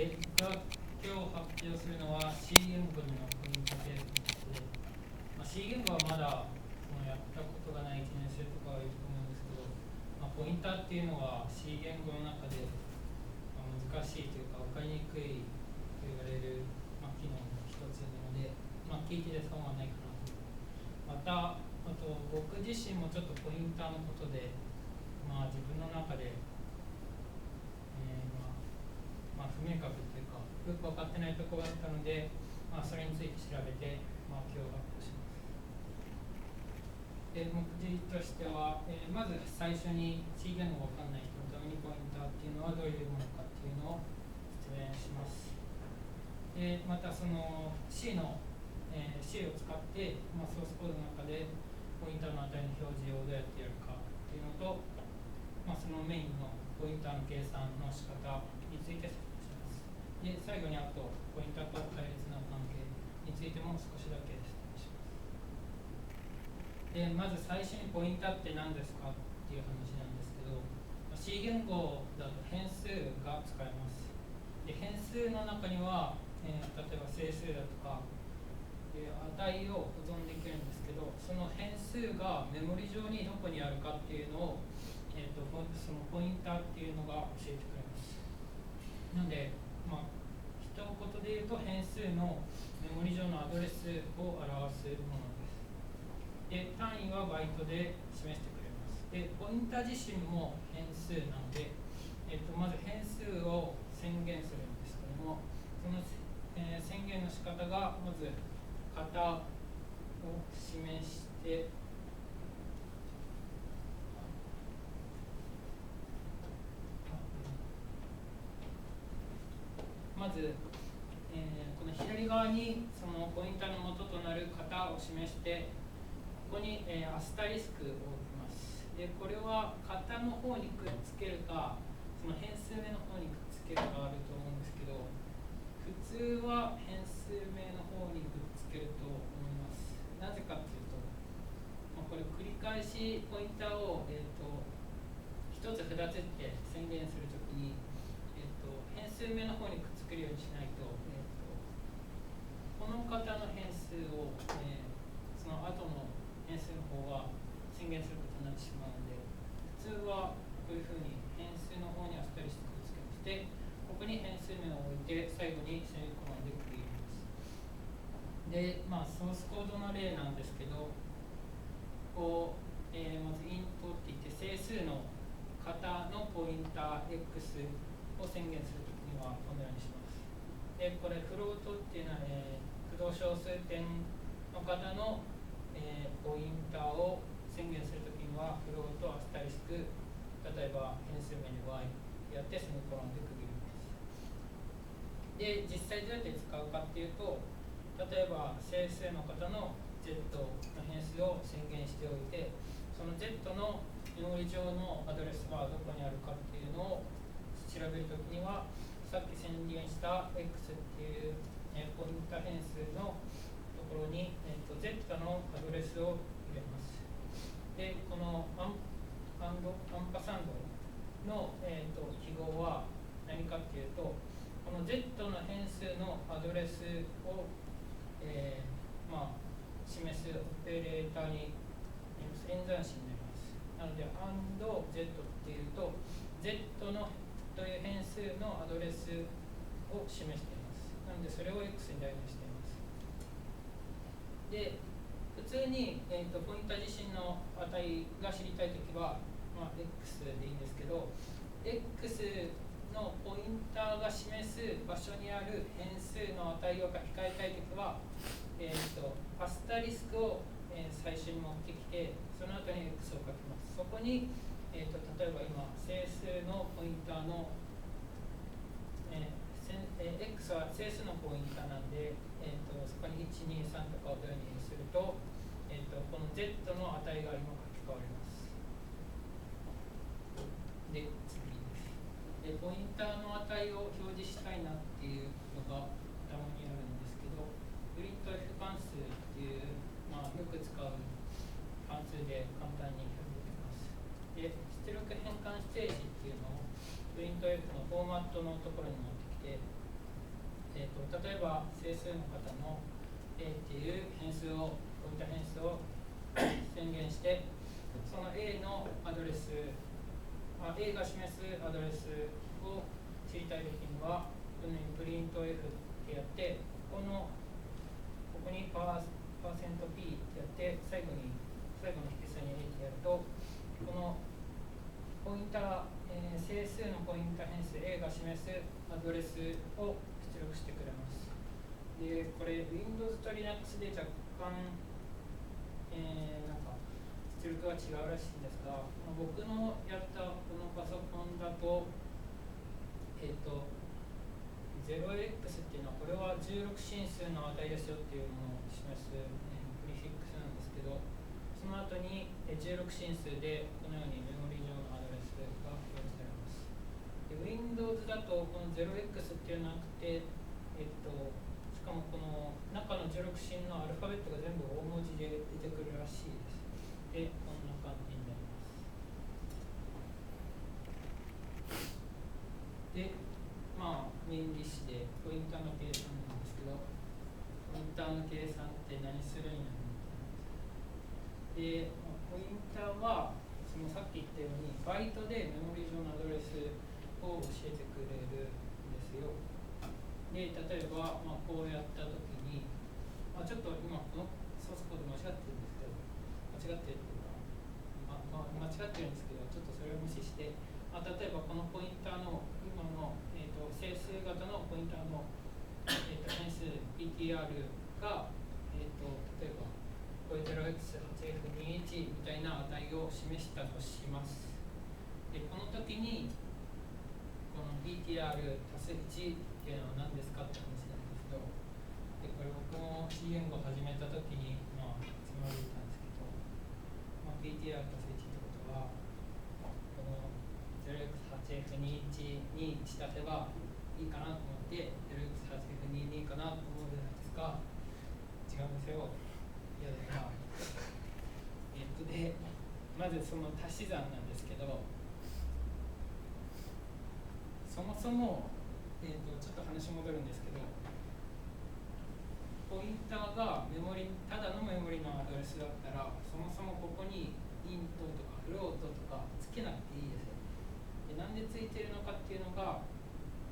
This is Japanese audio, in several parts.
が今日発表するのは C 言語でのポイント計算で、C 言語はまだやったことがない1年生とかはいると思うんですけど、ポインターっていうのは C 言語の中で難しいというか分かりにくいと言われる機能の一つなので、聞いてて損はないかなと。また、あと僕自身もちょっとポインターのことで、自分の中で、不明確というかよく分かってないところだったので、それについて調べて、今日発表します。目次としては、まず最初に C 言語が分かんない人のためにポインターっていうのはどういうものかっていうのを説明します。でまたその C を使って、ソースコードの中でポインターの値の表示をどうやってやるかっていうのと、そのメインのポインターの計算の仕方について説明します。で最後にあとポインターと対立な関係についても少しだけ説明します。でまず最初にポインターって何ですかっていう話なんですけど、C 言語だと変数が使えます。で変数の中には、例えば整数だとか値を保存できるんですけど、その変数がメモリ上にどこにあるかっていうのを、そのポインターっていうのが教えてくれます。なので、一言で言うと変数のメモリ上のアドレスを表すものです。で単位はバイトで示してくれます。でポインター自身も変数なので、まず変数を宣言するんですけども、その、宣言の仕方がまず型を示して、まず、この左側にそのポインターの元となる型を示して、ここに、アスタリスクを置きます。でこれは型の方にくっつけるか、その変数名の方にくっつけるかあると思うんですけど、普通は変数名の方にくっつけると思います。なぜかというと、これ繰り返しポインターを、一つ二つって宣言するときに、変数名の方にくっつけるようにしないと、この型の変数を、その後の変数の方は宣言することになってしまうので、普通はこういうふうに変数の方にアスタリスクをつけまして、ここに変数名を置いて最後にセミコロンで区切ります。で、ソースコードの例なんですけど、こう、まずイントって言って整数の型のポインター X を宣言するときにはこのようにします。でこれフロートっていうのは、駆動小数点の型の、ポインターを宣言するときにはフロートアスタリスク、例えば変数名で y やってセミコロンで区切ります。で実際どうやって使うかっていうと、例えば整数の型の z の変数を宣言しておいて、その z のメモリ上のアドレスはどこにあるかっていうのを調べるときには、さっき宣言した x っていう、ポインタ変数のところに、z のアドレスを入れます。でこのアンパサンドの、記号は何かっていうと、この z の変数のアドレスを、示すオペレーターに演算子になります。なので AND z っていうと z のという変数のアドレスを示しています。なのでそれを x に代入しています。で普通に、ポインター自身の値が知りたいときは、x でいいんですけど、x のポインターが示す場所にある変数の値を書き換えたいときは、アスタリスクを、最初に持ってきて、その後に x を書きます。そこに、例えば今整数のポインターの、x は整数のポインターなんで、そこに123とかを導入すると、この z の値が今書き換わります。で次です。ポインターの値を表示したいなっていうのがたまにあるんですけど、プリント F 関数っていう、よく使う関数で簡単に表示できます。で出力変換ステージっていうのをプリント F のフォーマットのところに持ってきて、例えば整数の方の A っていう変数を、ポインタ変数を宣言して、その A のアドレス、A が示すアドレスを知りたいときには、このようにプリント F ってやって、ここに%P ってやって、最後の引数に A ってやると、このポインタ整数のポインタ変数 A が示すアドレスを出力してくれます。で、これ Windows と Linux で若干、なんか出力が違うらしいんですが、僕のやったこのパソコンだと、0x っていうのは、これは16進数の値ですよっていうのを示す、プリフィックスなんですけど、その後に16進数でこのようにメモリ上のアドレスが表示されます。で Windows だとこの 0x っていうのはなくて、しかもこの中の16進のアルファベットが全部大文字で出てくるらしいです。で、こんな感じになります。で、メインディッシュでポインターの計算なんですけど、ポインターの計算って何するんやろうで、ポインターはそのさっき言ったようにバイトでメモリ上のアドレスを教えてくれるんですよ。で、例えば、こうやったときに、ちょっと今このソースコード間違ってるんですけど、間違ってるんですけど、ちょっとそれを無視して、例えばこのポインターの今の、整数型のポインターの、変数 PTR が、例えばこれ 0x8f21 みたいな値を示したとします。で、この時にこの PTR 足す1っていうのは何ですかって話なんですけど、でこれ僕も C 言語を始めた時につまずいたんですけど、PTR 足す1ってことはこの 0x8f21 に仕立てばいいかなと思って 0x8f22 かなと思うじゃないですか。違うんですよ。いやだからで、まずその足し算なんですけど、そもそも、ちょっと話戻るんですけど、ポインターがただのメモリのアドレスだったら、そもそもここにイントとかフロートとかつけなくていいですよ。で、なんでついてるのかっていうのが、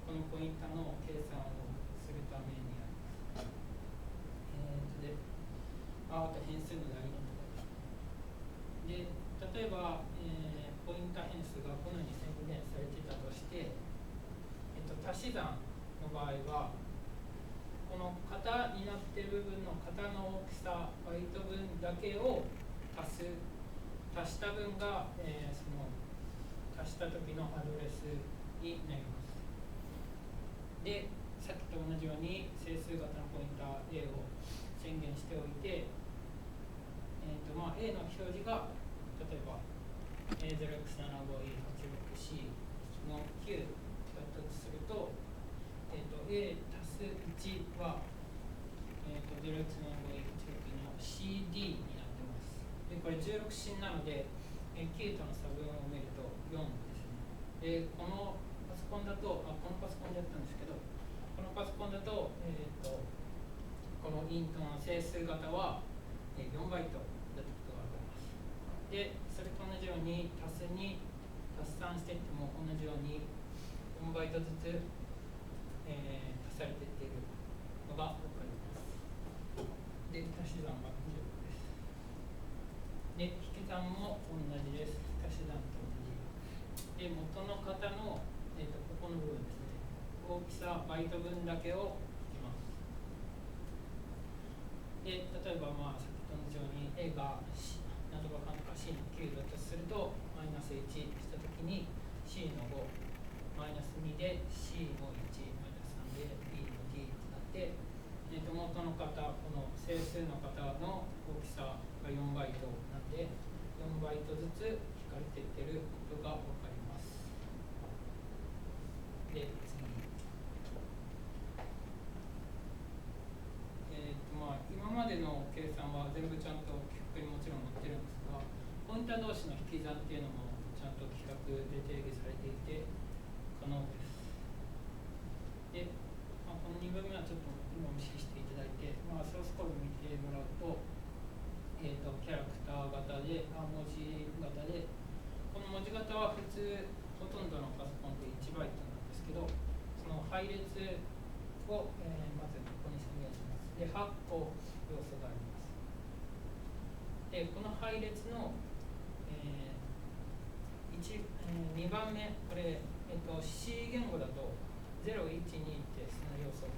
このポインターの計算をするためにあります。あと変数の代理で、例えば、ポインター変数がこのように宣言されていたとして、足し算の場合は、この型になっている部分の型の大きさ、バイト分だけを足した分が、その足した時のアドレスになります。で、さっきと同じように整数型のポインター A を宣言しておいて、A の表示が例えば A0x75E86C の9だったとすると、A 足す1は、0x75E86 の CD になってます。で、これ16進なので、9との差分を埋めると4ですね。で、このパソコンだと、このパソコンでやったんですけど、このパソコンだと、このイントの整数型は4バイトだったことが分かります。で、それと同じように足す2、足す3していっても同じように4バイトずつ、足されていっているのが分かります。で、足し算は以上です。で、引き算も同じです。足し算と同じ。で、元の型の、ここの部分ですね。大きさ、バイト分だけを引きます。で、例えば、さっきと同じように A がなんとかかんとか C の9だとすると、マイナス1したときに C の5、マイナス2で C の1、マイナス3で B の D となって、元の型、この整数の型の大きさが4バイトなんで、4バイトずつ引かれていってることが分かります。で、次。今までの計算は全部ちゃんと規格にもちろん載ってるんですが、ポインター同士の引き算っていうのもちゃんと規格で定義されていて可能です。で、この2分目は配列を、まずここに宣言します。で、8個要素があります。で、この配列の、2番目、これ、C 言語だと0、1、2ってその要素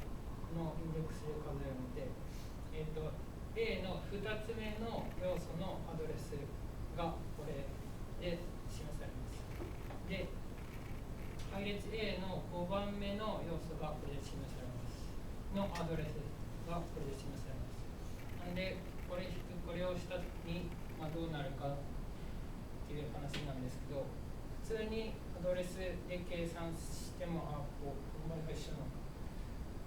のインデックスで数えるので、A の2つ目の要素のアドレスがこれで示されます。で、配列 A の5番目の要素がこれで示されます。のアドレスがこれで示されます。なので、これ引くこれをしたときに、どうなるかっていう話なんですけど、普通にアドレスで計算しても、この場合が一緒なのか。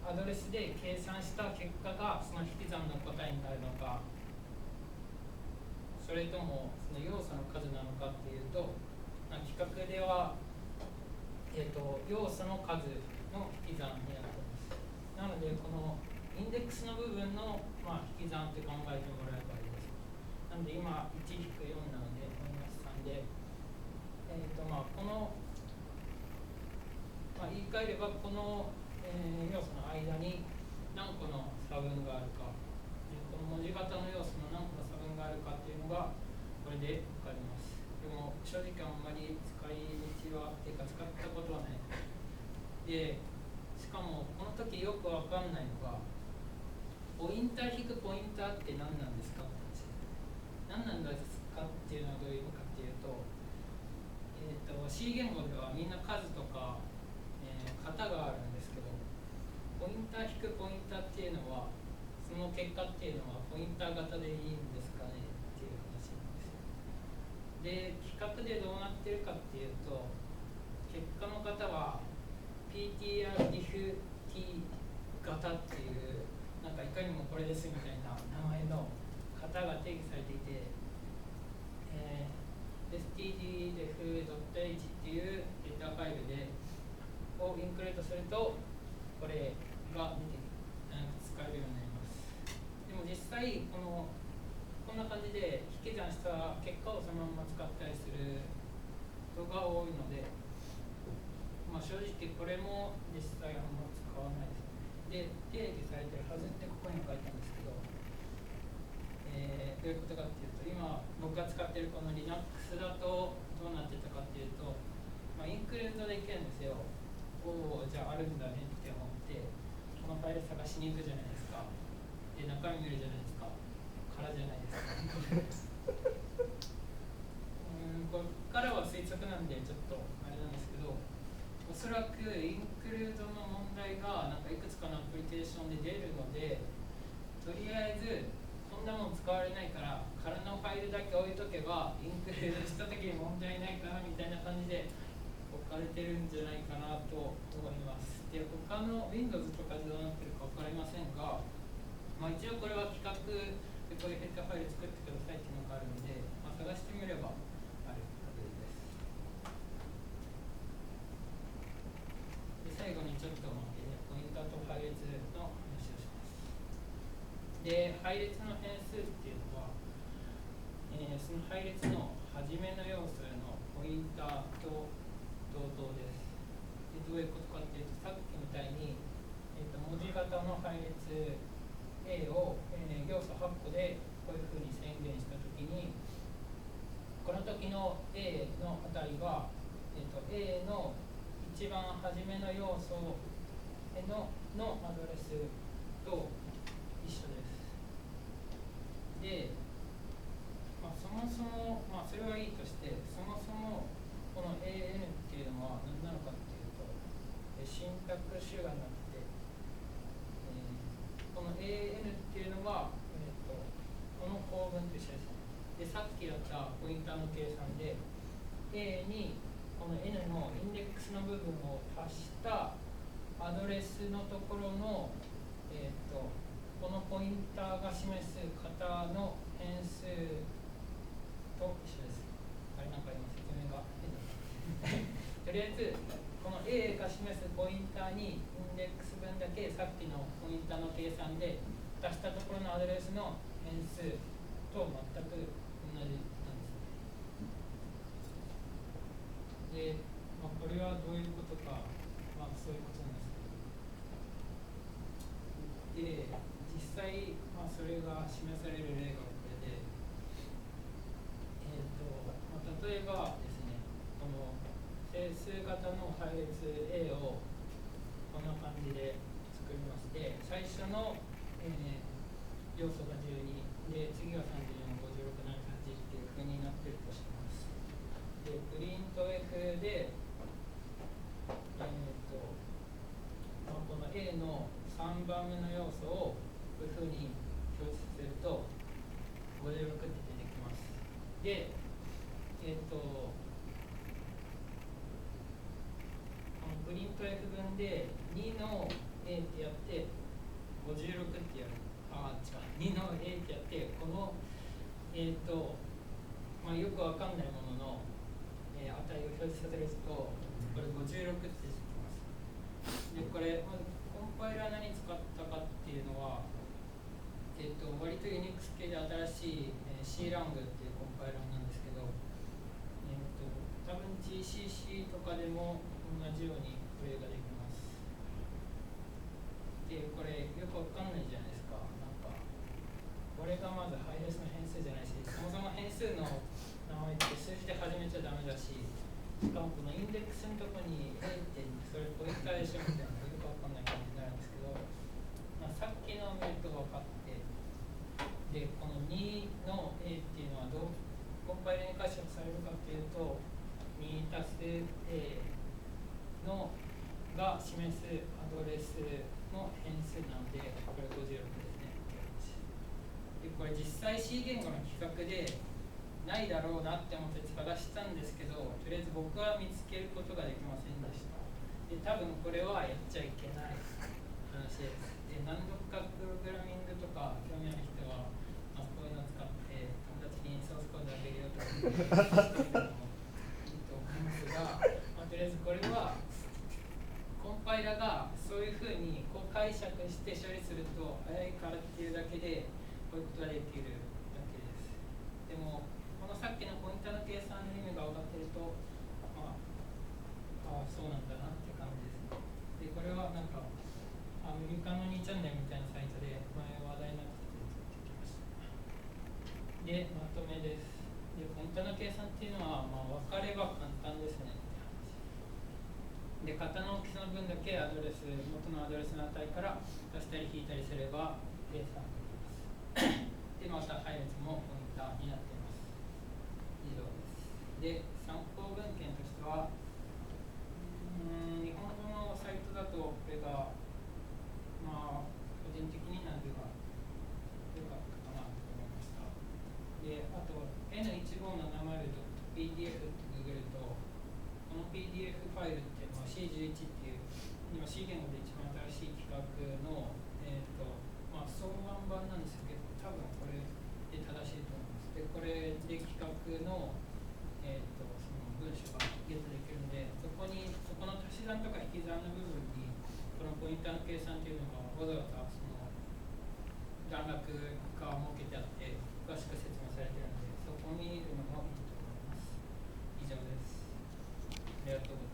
アドレスで計算した結果がその引き算の答えになるのか、それともその要素の数なのかっていうと、規格では、要素の数の引き算になっています。なので、このインデックスの部分の、引き算って考えてもらえばいいです。なので、今、1-4なので、マイナス3で、この、言い換えれば、この、要素の間に何個の差分があるか、この文字型の要素の何個の差分があるかっていうのが、これで分かります。でも、正直あんまり使い道は、っていうか使ったことはない。で、しかも、この時よく分かんないのが、ポインター引くポインターって何なんですかって話。何なんですかっていうのはどういう意味かっていうと、C 言語ではみんな数とか、型があるんですけど、ポインター引くポインターっていうのは、その結果っていうのはポインター型でいいんですかねっていう話なんですよ。で、規格でどうなってるかっていうと、結果の型は PTR-diff-T 型っていう、なんかいかにもこれですみたいな名前の型が定義されていて、std-def.h っていうデータファイルでをインクルートすると、これが使えるようになります。でも実際、こんな感じで引き算した結果をそのまま使ったりすることが多いので、正直これも実際あんま使わないですね。で、定義されてるはずってここにも書いたんですけど、どういうことかっていうと、今僕が使っているこの Linux だとどうなってたかっていうと、インクルードできるんですよ。おお、じゃああるんだねって思って、このファイル探しに行くじゃないですか。で、中身見るじゃないですか。からじゃないですか。ここからは推測なんで、ちょっとあれなんですけど、おそらくインクルードの問題がなんかいくつかのアプリケーションで出るので、とりあえず、こんなもん使われないから、空のファイルだけ置いとけば、インクルードしたときに問題ないかなみたいな感じで置かれてるんじゃないかなと思います。で、他の Windows とかでどうなってるか分かりませんが、一応これは企画でこういうヘッダーファイル作ってくださいっていうのがあるので、探してみればあるはずです。で、最後にちょっとポインターと配列の話をします。で、配列の変数っていうのは、その配列の初めの要素へのポインターと同等です。で、どういうことかっていうと、さっきみたいに、文字型の配列 A を、要素8個でこういうふうに宣言したときに、この時の A の値が、A の一番初めの要素へのアドレスと一緒です。で、そもそも、それはいいとして、そもそもこの AN っていうのは何なのかっていうと、シンタクスがなくて、この AN っていうのが、この構文と一緒ですね。で、さっきやったポインターの計算で、A にこの N のインデックスの部分を足したアドレスのところの、このポインターが示す型の変数と一緒です。あれなんか今説明が変だとりあえず、この A が示すポインターにインデックス分だけさっきのポインターの計算で足したところのアドレスの変数と全く同じなんです。で、これはどういうことか、そういうことなんですで、実際、それが示される例がこれで、例えばですね、この整数型の配列 A をこんな感じで作りまして、最初の、要素が12で、次が34、56、78っていう風になってるとします。で、プリント F で、この A の3番目の要素をこういう風に表示すると56って出てきます。で、このプリント F 分で2の A ってやって56ってやる。2の A ってやって、この、よくわかんないものの、値を表示させると、これ56って出てきます。で、これ、まずコンパイラー何使ったかっていうのは、割と Unix 系で新しい、CLang っていうコンパイラーなんですけど、多分 GCC とかでも同じようにプレイができます。で、これよくわかんないじゃないですか。これがまず配列の変数じゃないし、そもそも変数の名前って数字で始めちゃダメだし、しかもこのインデックスのとこに A ってそれポインターでしょみたいなよくわかんない感じになるんですけど、さっきのメリットが分かって、で、この2の A っていうのはどうコンパイラーに解釈されるかっていうと、2たす A のが示すアドレスの変数なので、これ56ですね。で、これ実際 C 言語の規格でないだろうなって思って探したんですけど、とりあえず僕は見つけることができませんでした。で、多分これはやっちゃいけない話です。で、何度かプログラミングとか興味ある人は、こういうのを使って友達にソースコードあげるよとかいいと思いますが、とりあえずこれはコンパイラがそういうふうにこう解釈して処理すると早いからっていうだけでこういうことができるだけです。でもこのさっきのポインターの計算の意味が分かっていると、そうなんだなって感じですね。で、これはなんかアメリカの2チャンネルみたいなサイトで前話題になってて作ってきました。で、まとめです。で、ポインターの計算っていうのは、分かれば簡単ですねって話。で、型の大きさの分だけ元のアドレスの値から足したり引いたりすれば計算できます。で、また配列もポインターになっています。以上です。で、参考文献としては、日本語のサイトだとこれが、個人的になんでは良かったかなと思いました。で、あと N1570.pdf ってググると、この PDF ファイルっていうのは C11 っていう今 C 言語で一番新しい規格の、双眼版なんですけど、多分これで正しいと思います。で、これで規格の、その文章がゲットできるので、そこの足し算とか引き算の部分にこのポインターの計算っていうのがわざわざその段落が設けてあって詳しく説明されているので、そこを見るのもいいと思います。以上です。ありがとうございます。